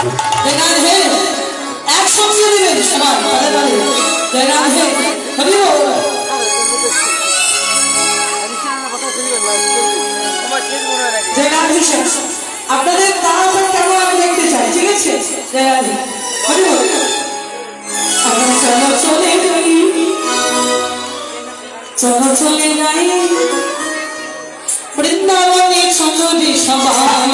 जय राधे একসঙ্গে দিবেন সবাই তালে তালে জয় রাধে হরি বল জয় রাধে আপনাদের তাড়াতাড়ি কেমন আমি দেখতে চাই ঠিক আছে জয় রাধে হরি বল চলো চলে যাই চলো চলে যাই বৃন্দাবনে সুন্দরী সবাই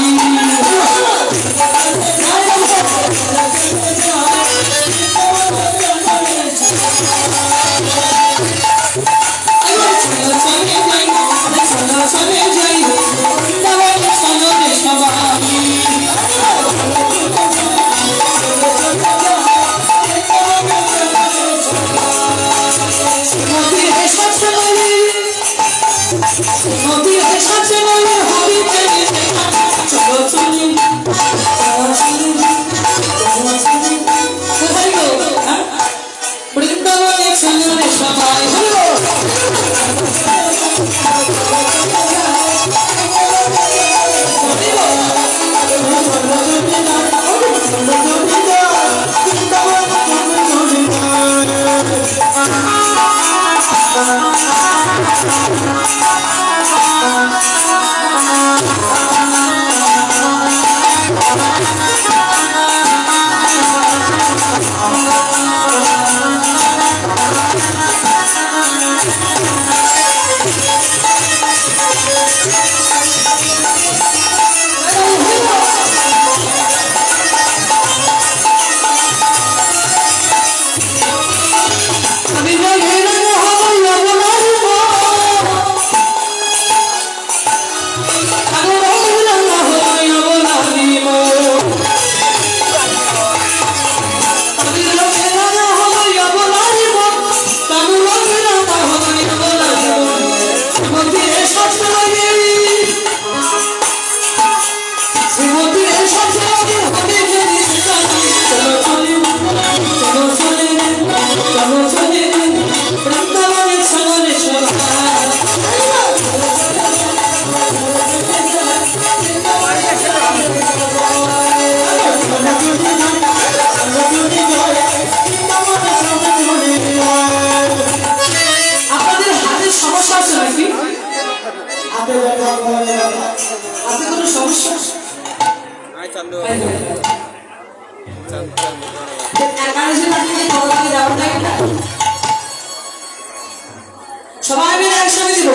সবাই মিলে একসঙ্গে দিব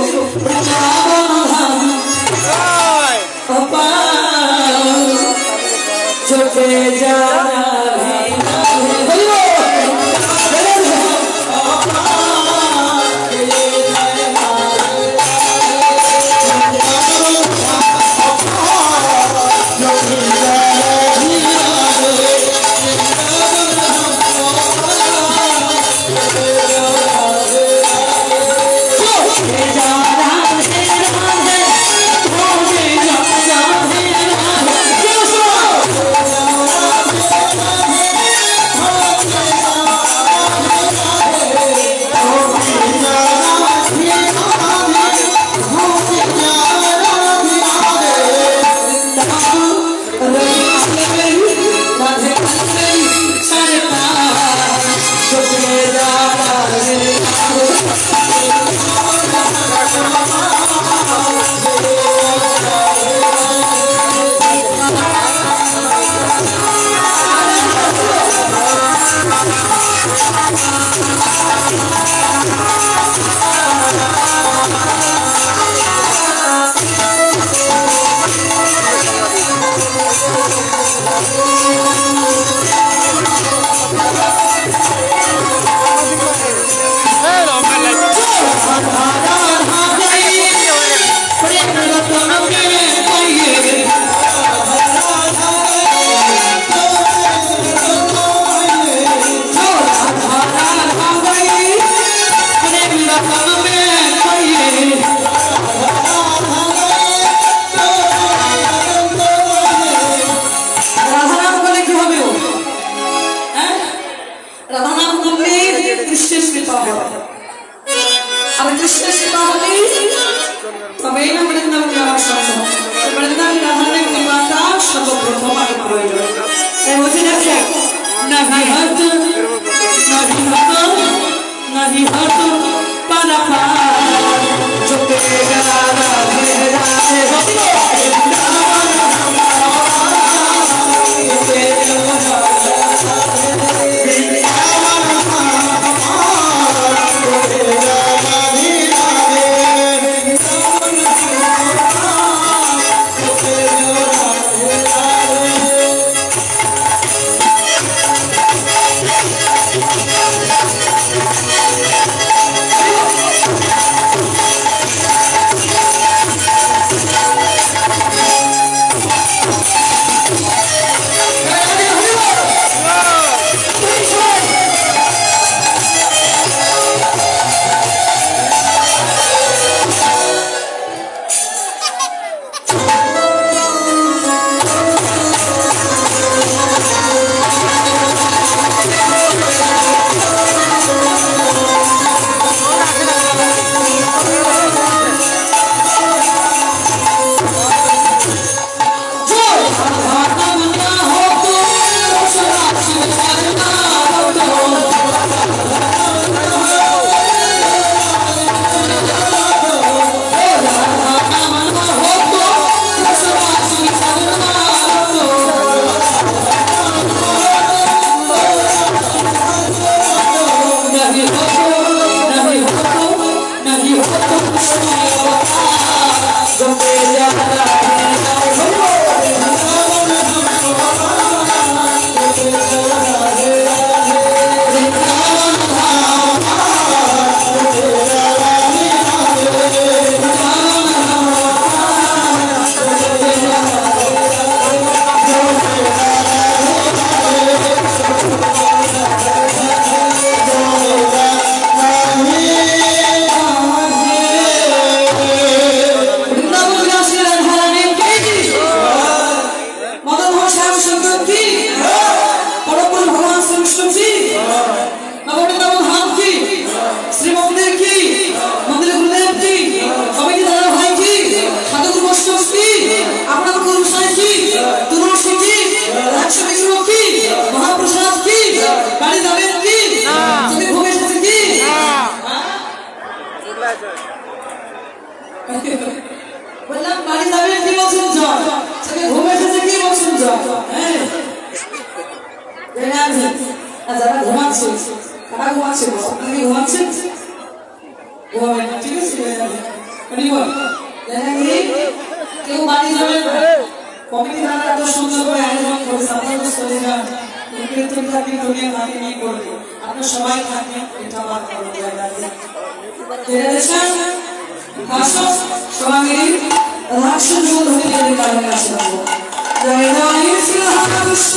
জোটে যা नहीं हट पाना पार जो तेरा বললাম বাড়ি যাবেন কি বলছেন জয় সে ঘুম এসেছে কি বলছেন জয় হ্যাঁ যারা ঘুমাচ্ছে তারা ঘুমাচ্ছে আপনি ঘুমাচ্ছেন ঘুমাবেন ঠিক আছে কেউ বাড়ি যাবেন কমিটি দ্বারা এত সুন্দর করে আয়োজন করেছে আপনাদের চলে যান কীর্তনটা কি দুনিয়া মাটি নিয়ে করবে আপনার সবাই থাকবেন এটা আমার ভালো লাগে আসো সবাই রাষ্ট্র জল হয়ে গেলে কারণে আসলাম জয় জয় শ্রী রামকৃষ্ণ